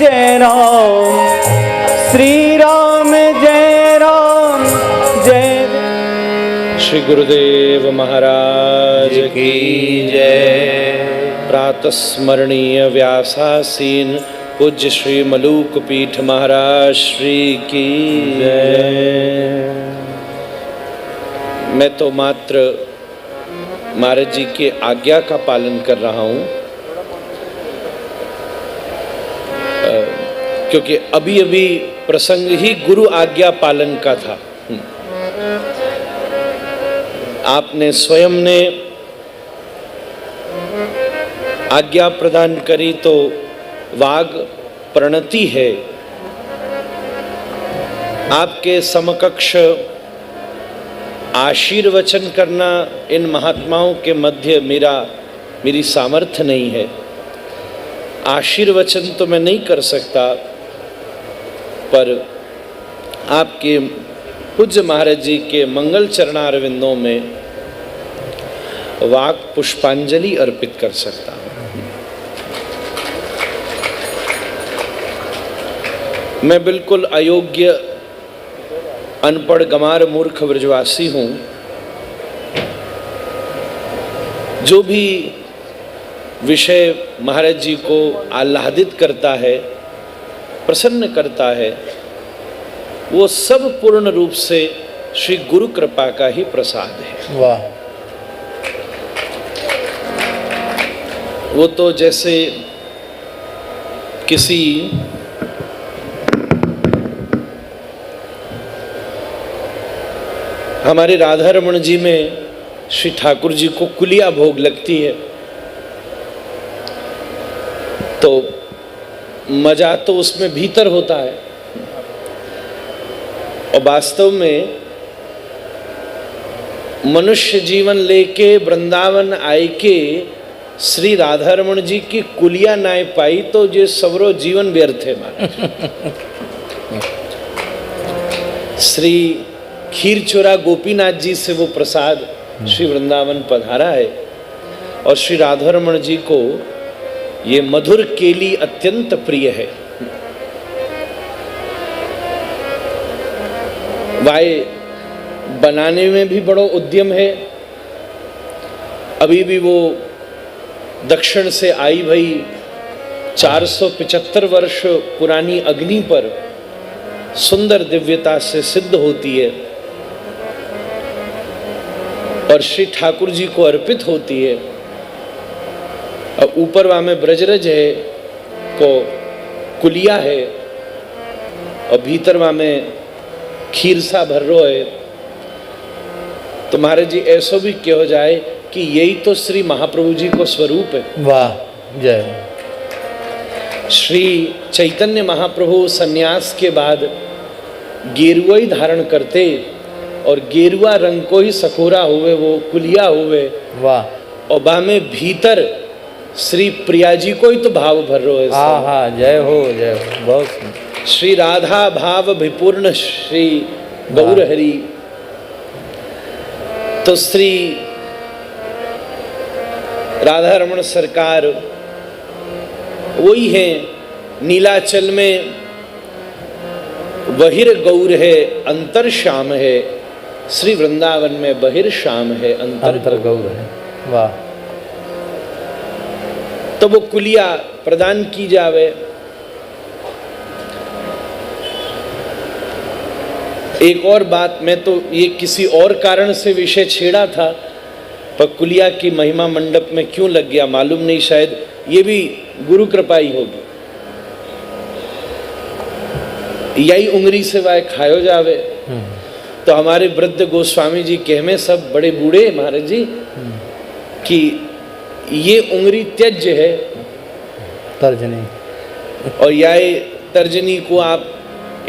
जय राम, श्री राम जय राम जय। श्री गुरुदेव महाराज की जय। प्रातः स्मरणीय व्यासासीन पूज्य श्री मलूक पीठ महाराज श्री की जय। मैं तो मात्र महाराज जी के आज्ञा का पालन कर रहा हूँ, क्योंकि अभी अभी प्रसंग ही गुरु आज्ञा पालन का था। आपने स्वयं ने आज्ञा प्रदान करी तो वाग प्रणति है। आपके समकक्ष आशीर्वचन करना इन महात्माओं के मध्य मेरी सामर्थ्य नहीं है। आशीर्वचन तो मैं नहीं कर सकता, पर आपके पूज्य महाराज जी के मंगल चरणारविंदों में वाक पुष्पांजलि अर्पित कर सकता हूँ। मैं बिल्कुल अयोग्य, अनपढ़, गंवार, मूर्ख ब्रजवासी हूँ। जो भी विषय महाराज जी को आह्लादित करता है, प्रसन्न करता है, वो सब पूर्ण रूप से श्री गुरु कृपा का ही प्रसाद है। वाह। वो तो जैसे किसी हमारे राधा रमण जी में श्री ठाकुर जी को कुलिया भोग लगती है, तो मजा तो उसमें भीतर होता है, और वास्तव में मनुष्य जीवन लेके वृंदावन आए के श्री राधा रमण जी की कुलिया नाय पाई तो ये सवरो जीवन व्यर्थ है। श्री खीरचोरा गोपीनाथ जी से वो प्रसाद श्री वृंदावन पधारा है, और श्री राधा रमण जी को ये मधुर केली अत्यंत प्रिय है। वाय बनाने में भी बड़ो उद्यम है। अभी भी वो दक्षिण से आई भई 475 वर्ष पुरानी अग्नि पर सुंदर दिव्यता से सिद्ध होती है, और श्री ठाकुर जी को अर्पित होती है। और ऊपर वहाँ में ब्रजरज है, को कुलिया है, और भीतर वहाँ में खीर सा भर्रो है। तो महाराज जी ऐसो भी क्या हो जाए कि यही तो श्री महाप्रभु जी को स्वरूप है। वाह जय। श्री चैतन्य महाप्रभु सन्यास के बाद गेरुआ ही धारण करते, और गेरुआ रंग को ही सखोरा हुए, वो कुलिया हुए। वाह। और बा में भीतर श्री प्रिया जी को ही तो भाव भर रो है। हाँ, जय हो जय हो। बहुत श्री राधा भाव विपूर्ण श्री गौर हरि। तो श्री राधा रमण सरकार वही है। नीलाचल में बहिर गौर है, अंतर श्याम है। श्री वृंदावन में बहिर श्याम है, अंतर गौर है। वाह। तो वो कुलिया प्रदान की जावे। एक और बात, मैं तो ये किसी और कारण से विषय छेड़ा था, पर कुलिया की महिमा मंडप में क्यों लग गया मालूम नहीं, शायद ये भी गुरु कृपा ही होगी। यही उंगली से वाय खायो जावे। तो हमारे वृद्ध गोस्वामी जी कहमे सब बड़े बूढ़े महाराज जी कि ये उंगली त्यज्य है, तर्जनी, और यह तर्जनी को आप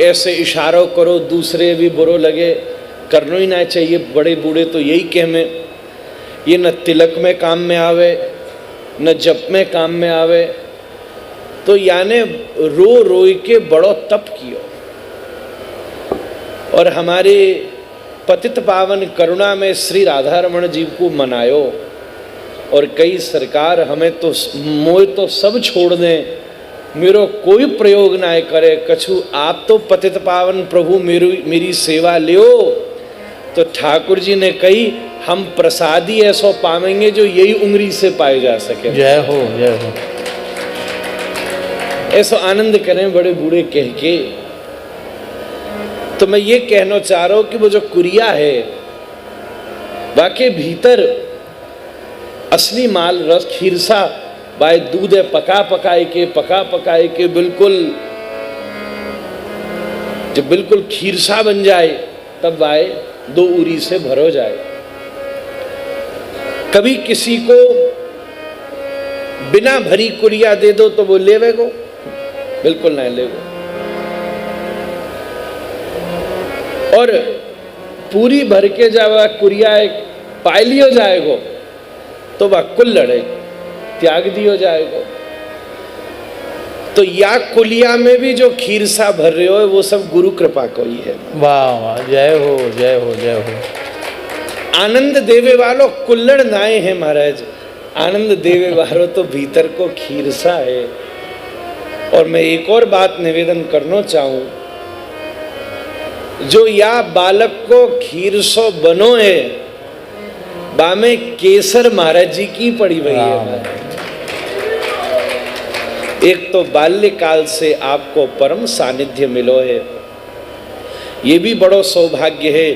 ऐसे इशारों करो दूसरे भी बुरो लगे, करना ही ना चाहिए। बड़े बूढ़े तो यही कहमे, ये न तिलक में काम में आवे, न जप में काम में आवे। तो याने रो रोई के बड़ो तप कियो, और हमारे पतित पावन करुणा में श्री राधा रमण जी को मनायो। और कई सरकार हमें तो मोह तो सब छोड़ दें, मेरो कोई प्रयोग ना करे, कछु आप तो पतित पावन प्रभु मेरी सेवा लियो। तो ठाकुर जी ने कही, हम प्रसादी ऐसो पावेंगे जो यही उंगली से पाए जा सके। जय हो जय हो। ऐसा आनंद करें बड़े बूढ़े कह के। तो मैं ये कहना चाह रहा हूं कि वो जो कुरिया है, वाके भीतर असली माल रस खीरसा बाय दूध है, पका पकाए के बिल्कुल जब बिल्कुल खीरसा बन जाए तब वाय 2 उरी से भरो जाए। कभी किसी को बिना भरी कुरिया दे दो तो वो लेवेगो, बिल्कुल नहीं लेगो। और पूरी भर के जब कुरिया एक पाई लियो जाएगो तो वह कुल्लड़ त्याग दियो जाएगो। तो या कुलिया में भी जो खीरसा भर रहे हो वो सब गुरु कृपा को ही है। वाह वाह, जय हो जय हो जय हो। आनंद देवे वालों कुल्लड़ नाए हैं महाराज, आनंद देवे वालों तो भीतर को खीरसा है। और मैं एक और बात निवेदन करना चाहूं, जो या बालक को खीरसो बनो है, बामे केसर महाराज जी की पड़ी हुई है। एक तो बाल्यकाल से आपको परम सानिध्य मिलो है, ये भी बड़ो सौभाग्य है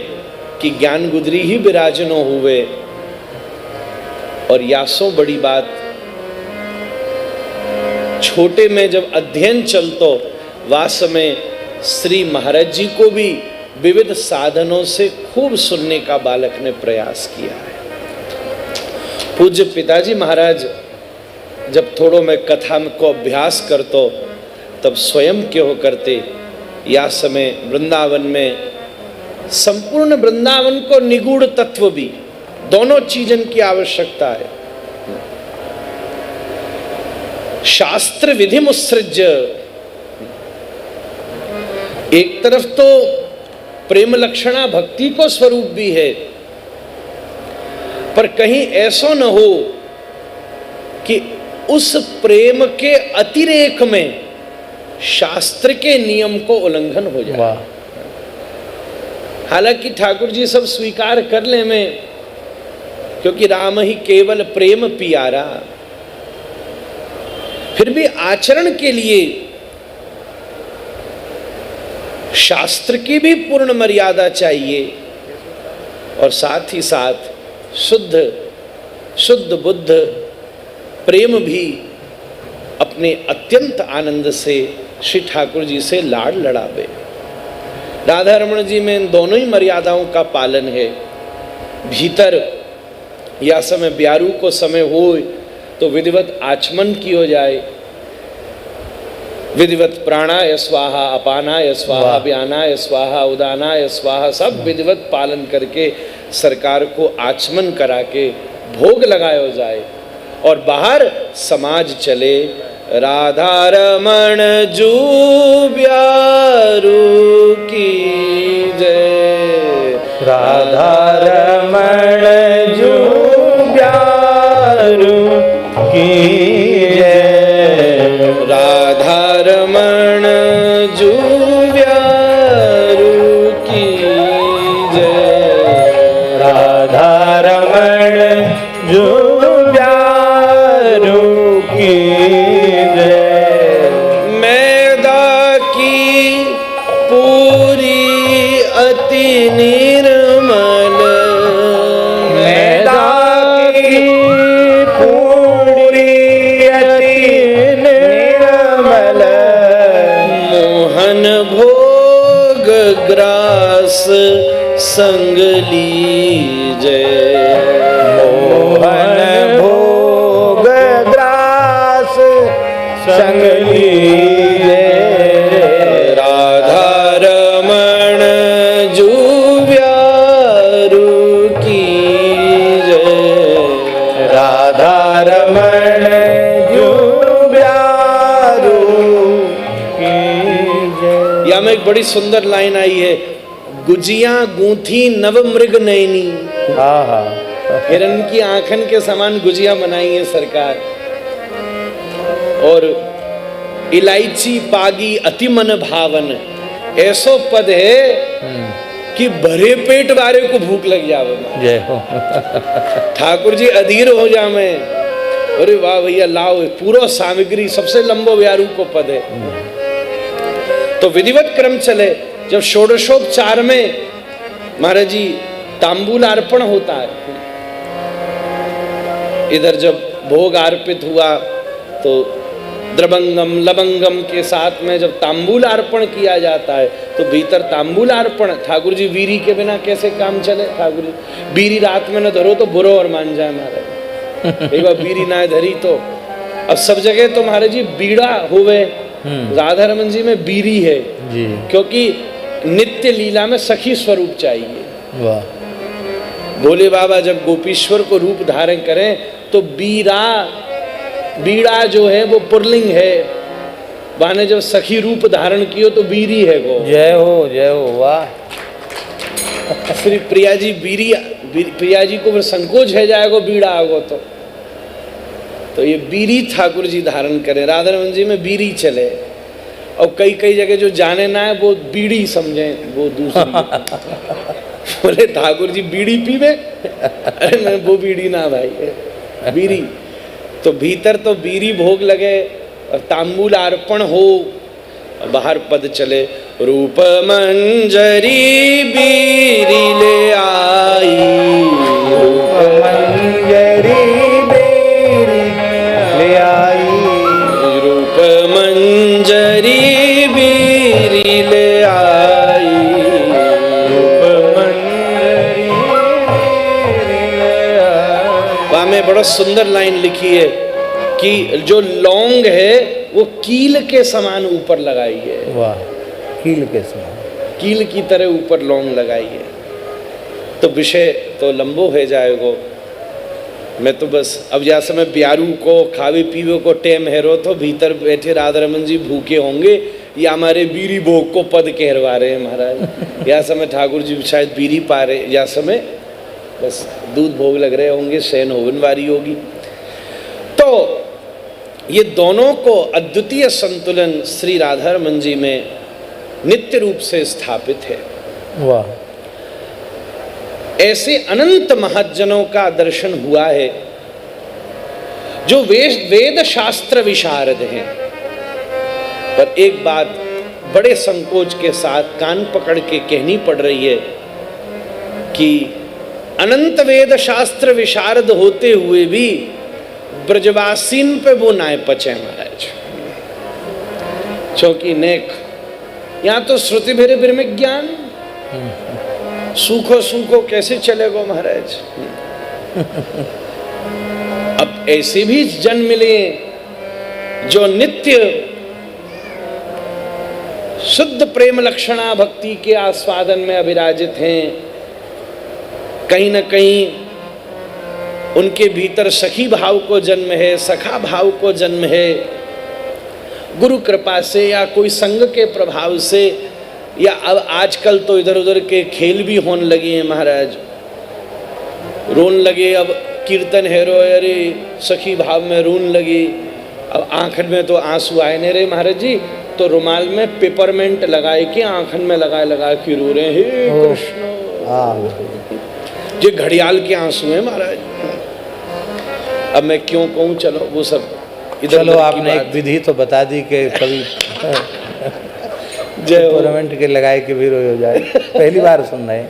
कि ज्ञान गुदरी ही विराजनो हुए। और यासो बड़ी बात, छोटे में जब अध्ययन चलतो वास में श्री महाराज जी को भी विविध साधनों से खूब सुनने का बालक ने प्रयास किया है। पूज्य पिताजी महाराज जब थोड़ो मैं कथा को अभ्यास करतो तब स्वयं क्यों करते, या समय वृंदावन में संपूर्ण वृंदावन को निगूढ़ तत्व भी दोनों चीजन की आवश्यकता है। शास्त्र विधि मुत्सृज्य, एक तरफ तो प्रेम लक्षणा भक्ति को स्वरूप भी है, पर कहीं ऐसा न हो कि उस प्रेम के अतिरेक में शास्त्र के नियम को उल्लंघन हो जाए। हालांकि ठाकुर जी सब स्वीकार कर ले में, क्योंकि राम ही केवल प्रेम पियारा, फिर भी आचरण के लिए शास्त्र की भी पूर्ण मर्यादा चाहिए और साथ ही साथ शुद्ध बुद्ध प्रेम भी अपने अत्यंत आनंद से श्री ठाकुर जी से लाड़ लड़ावे। राधा रमण जी में इन दोनों ही मर्यादाओं का पालन है। भीतर या समय ब्यारू को समय हो तो विधिवत आचमन कियो जाए, विधिवत प्राणाय स्वाहा, अपानाय स्वाहा, व्यानाय स्वाहा, उदानाय स्वाहा, सब विधिवत पालन करके सरकार को आचमन करा के भोग लगाया जाए। और बाहर समाज चले, राधा रमण जू ब्यारू की जय, राधा रमण जू ब्यारू की जय, राधा रमण जू ब्यारू की जय, राधा रमण जू ब्यारू की जय। मैदा की पूरी अति निर्मल, मैदा की पूरी अति निर्मल, मोहन भोग ग्रास संग लीजे, मोहन भोग ग्रास संग लीजे, राधा रमण जू ब्यारू की जय, राधा रमण जू ब्यारू की जय। या में एक बड़ी सुंदर लाइन आई है, गुजिया गूंथी नव मृग नैनी, हाँ हाँ, हिरन की आंखन के समान गुजिया बनाई है सरकार। और इलायची पागी अति मन भावन, ऐसो पद है कि भरे पेट वारे को भूख लग जावे। जय हो। ठाकुर जी अधीर हो जावे, अरे वाह भैया लाओ, पूरा सामग्री, सबसे लंबो व्यारू को पद है। तो विधिवत क्रम चले, जब षोडशोपचार में महाराज जी तांबूल अर्पण होता है, इधर जब भोग अर्पित हुआ तो द्रबंगम लबंगम के साथ में जब तांबूल अर्पण किया जाता है तो भीतर तांबूल अर्पण। ठाकुर जी बीरी के बिना कैसे काम चले? ठाकुर जी बीरी रात में न धरो तो बुरो और मान जाए महाराज, एक बार बीरी ना धरी तो। अब सब जगह तो महाराज जी बीड़ा हुए, राधा रमन जी में बीरी है जी, क्योंकि नित्य लीला में सखी स्वरूप चाहिए। वाह। भोले बाबा जब गोपीश्वर को रूप धारण करें तो बीड़ा जो है वो पुरलिंग है, वहां जब सखी रूप धारण कियो तो बीरी है वो। जय हो, जय हो। वाह। श्री प्रिया जी प्रिया जी को फिर संकोच है जाएगा बीड़ा आगो तो ये बीरी ठाकुर जी धारण करें। राधा रमन जी में बीरी चले, और कई जगह जो जाने ना है वो बीड़ी समझे, वो दूसरी। बोले ठाकुर जी बीड़ी पीवे, अरे मैं वो बीड़ी ना भाई, बीरी। तो भीतर तो बीरी भोग लगे और तांबूल अर्पण हो, बाहर पद चले, रूप मंजरी बीरी ले आई, रूप मंजरी बीरी ले आई, रूप मंजरी बीरी ले आई, रूप मंजरी बीरी ले आई। वहां में बड़ा सुंदर लाइन लिखी है कि जो लौंग है वो कील के समान ऊपर लगाई है। वाह। कील के समान, कील की तरह ऊपर लौंग लगाई है। तो विषय तो लंबो हो जाएगो, मैं तो बस अब जा समय ब्यारू को खावे पीवे को टेम हेरो, तो भीतर बैठे राधा रमन जी भूखे होंगे या हमारे बीरी भोग को पद कहरवा रहे हैं महाराज। या समय ठाकुर जी शायद बीरी पा रहे, या समय बस दूध भोग लग रहे होंगे, सैन होवन वारी होगी। तो ये दोनों को अद्वितीय संतुलन श्री राधा रमन जी में नित्य रूप से स्थापित है। वाह। ऐसे अनंत महज्जनों का दर्शन हुआ है जो वेद शास्त्र विशारद हैं, पर एक बात बड़े संकोच के साथ कान पकड़ के कहनी पड़ रही है कि अनंत वेद शास्त्र विशारद होते हुए भी ब्रजवासीन पे वो नाय पचे महाराज। क्योंकि नेक यहाँ तो श्रुति भेरे भेरे में ज्ञान, सूखो कैसे चलेगा महाराज। अब ऐसे भी जन मिले जो नित्य शुद्ध प्रेम लक्षणा भक्ति के आस्वादन में अभिराजित हैं। कहीं न कहीं उनके भीतर सखी भाव को जन्म है, सखा भाव को जन्म है। गुरु कृपा से या कोई संग के प्रभाव से, या अब आजकल तो इधर उधर के खेल भी होने लगे हैं महाराज। रोन लगे, अब कीर्तन हेरो, अरे सखी भाव में रोन लगी, अब आंखन में तो आंसू आए नहीं रहे महाराज जी, तो रुमाल में पेपरमेंट लगाए के आंखन में लगा के रो रहे हैं, हे कृष्ण। ये घड़ियाल के आंसू हैं महाराज। अब मैं क्यों कहूँ, चलो वो सब इधर। चलो आपने एक विधि तो बता दी कि कभी पेपरमेंट के लगाए के भी रोई हो जाए, पहली बार सुन रहे हैं।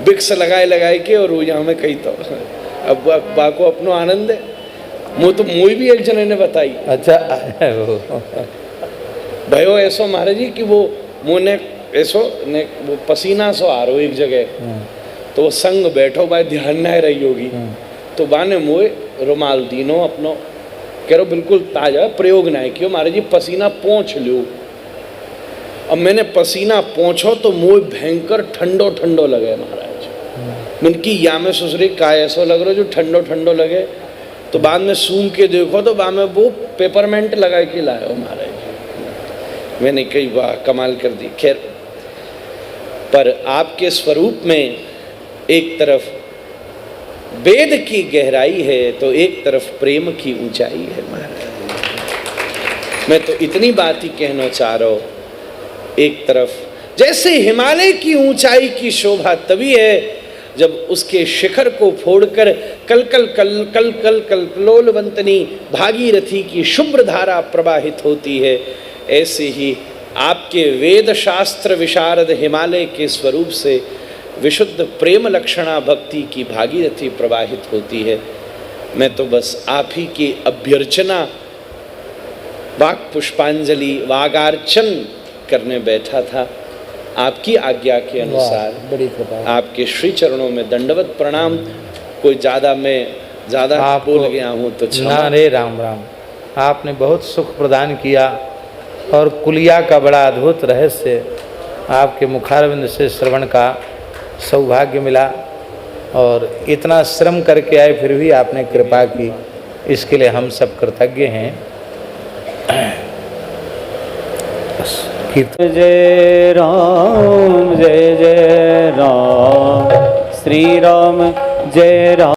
बिक्स लगाए के और रोजा में कही तो अब बा को अपनो आनंद है। मोई भी एक जने ने बताई। अच्छा। भयो ऐसो महाराज जी कि वो मुँह ऐसो ने वो पसीना सो आ रो एक जगह, तो वो संग बैठो भाई ध्यान न रही होगी, तो बाने मोए रुमाल दीनो अपनो, कह रो बिल्कुल ताजा प्रयोग ना कियो महाराज जी, पसीना पोंछ लो। अब मैंने पसीना पोंछो तो मोए भयंकर ठंडो लगे महाराज। मन की या में ससुरी का ऐसा लग रहा जो ठंडो लगे, तो बाद में सूंघ के देखो तो बाद में वो पेपरमेंट लगा के लाए महाराज। मैंने कई वाह कमाल कर दी। खैर, पर आपके स्वरूप में एक तरफ वेद की गहराई है तो एक तरफ प्रेम की ऊंचाई है महाराज। मैं तो इतनी बात ही कहना चाह रहा हूं, एक तरफ जैसे हिमालय की ऊंचाई की शोभा तभी है जब उसके शिखर को फोड़कर कल कल कल कल कल कल कलोलवंतनी भागीरथी की शुभ्र धारा प्रवाहित होती है। ऐसे ही आपके वेद शास्त्र विशारद हिमालय के स्वरूप से विशुद्ध प्रेम लक्षणा भक्ति की भागीरथी प्रवाहित होती है। मैं तो बस आप ही की अभ्यर्चना वाक पुष्पांजलि वागार्चन करने बैठा था। आपकी आज्ञा के अनुसार बड़ी कृपा। आपके श्री चरणों में दंडवत प्रणाम। कोई मैं ज़्यादा बोल गया हूँ तो क्षमा। ना रे राम राम, आपने बहुत सुख प्रदान किया और कुलिया का बड़ा अद्भुत रहस्य आपके मुखारविंद से श्रवण का सौभाग्य मिला और इतना श्रम करके आए फिर भी आपने कृपा की, इसके लिए हम सब कृतज्ञ हैं। जय राम जय जय राम, श्री राम जय राम।